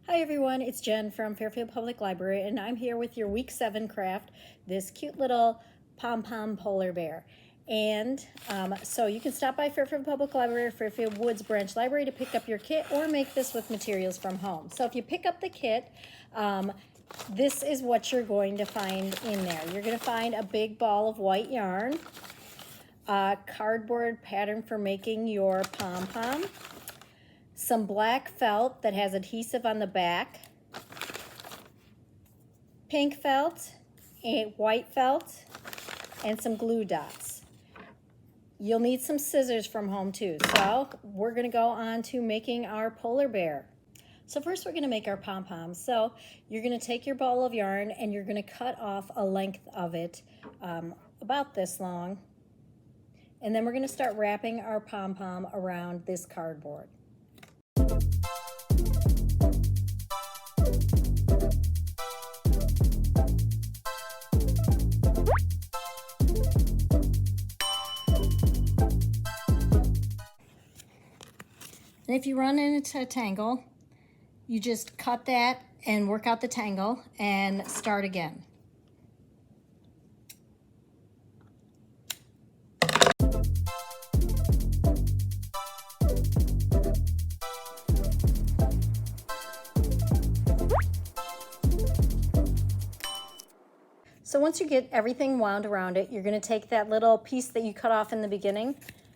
Hi everyone, it's Jen from Fairfield Public Library, and I'm here with your Week 7 craft, this cute little pom-pom polar bear. And so you can stop by Fairfield Public Library or Fairfield Woods Branch Library to pick up your kit or make this with materials from home. So if you pick up the kit, this is what you're going to find in there. You're going to find a big ball of white yarn, a cardboard pattern for making your pom-pom, some black felt that has adhesive on the back, pink felt, a white felt, and some glue dots. You'll need some scissors from home too. So we're gonna go on to making our polar bear. So first we're gonna make our pom-pom. So you're gonna take your ball of yarn and you're gonna cut off a length of it about this long. And then we're gonna start wrapping our pom-pom around this cardboard. And if you run into a tangle, you just cut that and work out the tangle and start again. So once you get everything wound around it, you're going to take that little piece that you cut off in the beginning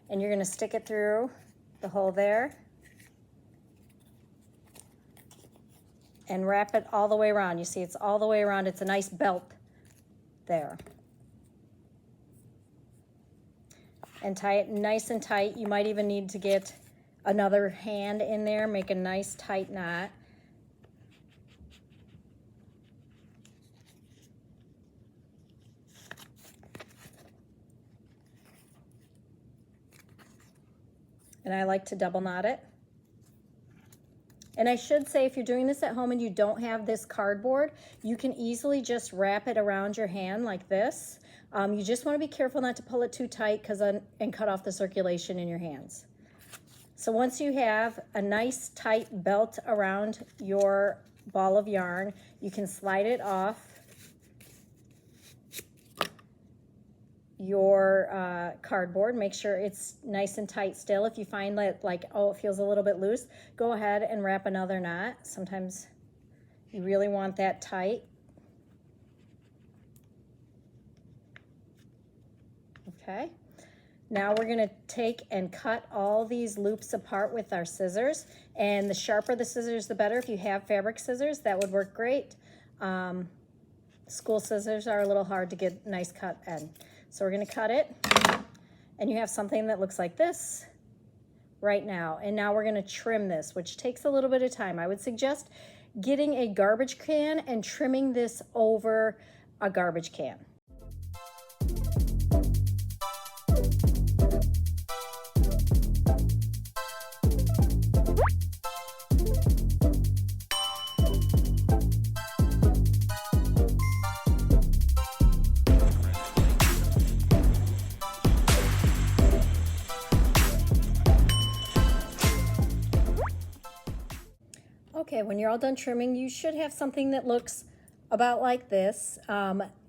and you're going to stick it through the hole there and wrap it all the way around. You see it's all the way around. It's a nice belt there. And tie it nice and tight. You might even need to get another hand in there, make a nice tight knot. And I like to double knot it. And I should say, if you're doing this at home and you don't have this cardboard, you can easily just wrap it around your hand like this. You just want to be careful not to pull it too tight and cut off the circulation in your hands. So once you have a nice tight belt around your ball of yarn, you can slide it off your cardboard. Make sure it's nice and tight still. If you find that it feels a little bit loose, go ahead and wrap another knot. Sometimes you really want that tight. Okay, now we're going to take and cut all these loops apart with our scissors, and the sharper the scissors the better. If you have fabric scissors, that would work great. School scissors are a little hard to get a nice cut end. So we're going to cut it, and you have something that looks like this right now. And now we're going to trim this, which takes a little bit of time. I would suggest getting a garbage can and trimming this over a garbage can. Okay, when you're all done trimming, you should have something that looks about like this.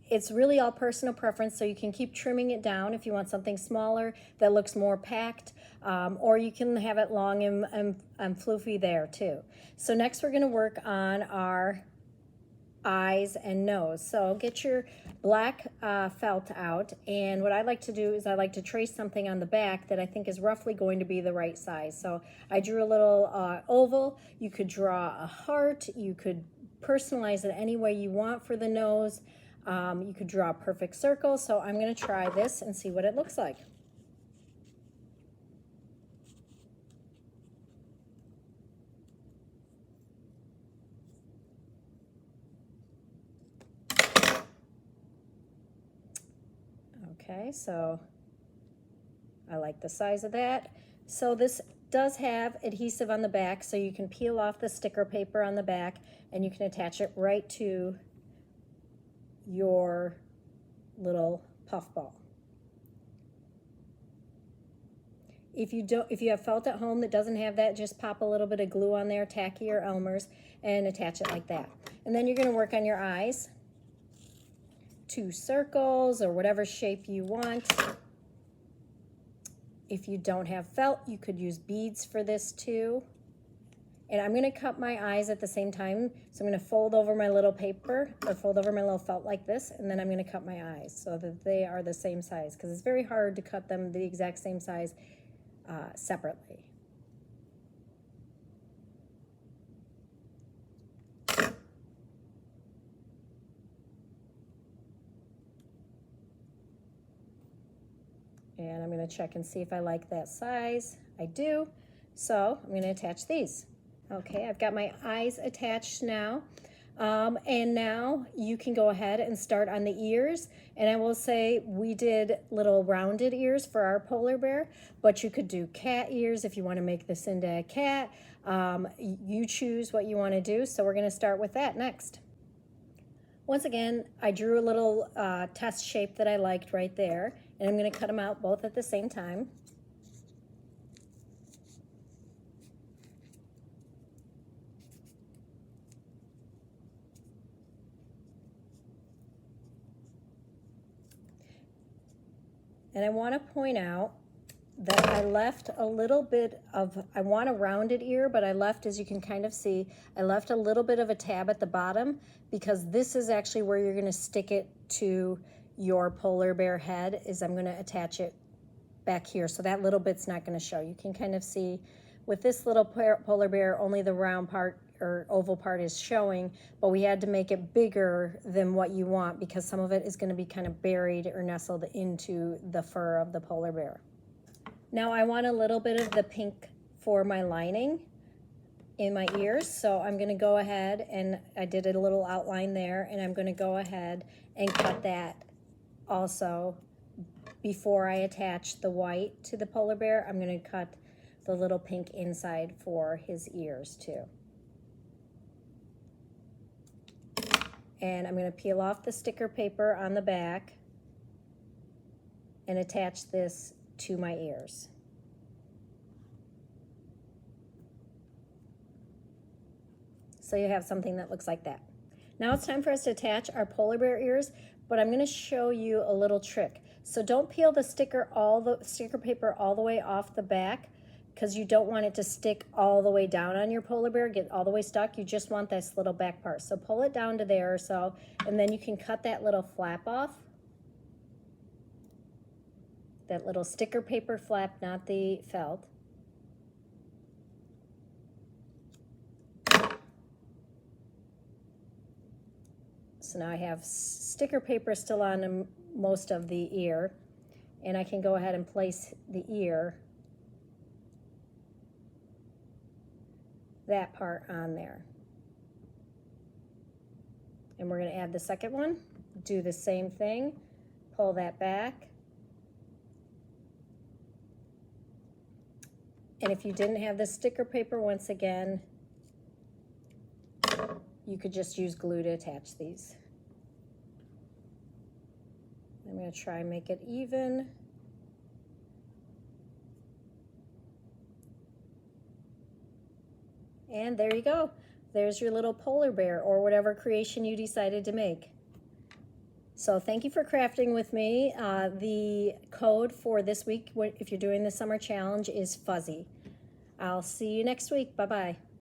It's really all personal preference, so you can keep trimming it down if you want something smaller that looks more packed, or you can have it long and floofy there too. So next we're going to work on our eyes and nose. So get your black felt out, and what I like to do is I like to trace something on the back that I think is roughly going to be the right size. So I drew a little oval. You could draw a heart. You could personalize it any way you want for the nose. You could draw a perfect circle. So I'm going to try this and see what it looks like. Okay, so I like the size of that. So this does have adhesive on the back, so you can peel off the sticker paper on the back and you can attach it right to your little puff ball. If you have felt at home that doesn't have that, just pop a little bit of glue on there, tacky or Elmer's, and attach it like that. And then you're going to work on your eyes. 2 circles or whatever shape you want. If you don't have felt, you could use beads for this too. And I'm going to cut my eyes at the same time. So I'm going to fold over my little paper or fold over my little felt like this, and then I'm going to cut my eyes so that they are the same size, because it's very hard to cut them the exact same size separately. And I'm going to check and see if I like that size. I do. So I'm going to attach these. Okay, I've got my eyes attached now. And now you can go ahead and start on the ears. And I will say we did little rounded ears for our polar bear, but you could do cat ears if you want to make this into a cat. You choose what you want to do. So we're going to start with that next. Once again, I drew a little test shape that I liked right there, and I'm going to cut them out both at the same time. And I want to point out that I left a little bit of, I want a rounded ear, but I left, as you can kind of see, I left a little bit of a tab at the bottom, because this is actually where you're going to stick it to your polar bear head. Is I'm going to attach it back here, so that little bit's not going to show. You can kind of see with this little polar bear, only the round part or oval part is showing, but we had to make it bigger than what you want, because some of it is going to be kind of buried or nestled into the fur of the polar bear. Now I want a little bit of the pink for my lining in my ears, so I'm going to go ahead, and I did a little outline there, and I'm going to go ahead and cut that also before I attach the white to the polar bear. I'm going to cut the little pink inside for his ears too. And I'm going to peel off the sticker paper on the back and attach this to my ears. So you have something that looks like that. Now it's time for us to attach our polar bear ears, but I'm going to show you a little trick. So don't peel the sticker paper all the way off the back, because you don't want it to stick all the way down on your polar bear, get all the way stuck. You just want this little back part. So pull it down to there or so, and then you can cut that little flap off. That little sticker paper flap, not the felt. So now I have sticker paper still on most of the ear, and I can go ahead and place the ear, that part on there. And we're going to add the second one, do the same thing, pull that back. And if you didn't have the sticker paper, once again, you could just use glue to attach these. I'm going to try and make it even. And there you go. There's your little polar bear, or whatever creation you decided to make. So thank you for crafting with me. The code for this week, if you're doing the summer challenge, is fuzzy. I'll see you next week. Bye-bye.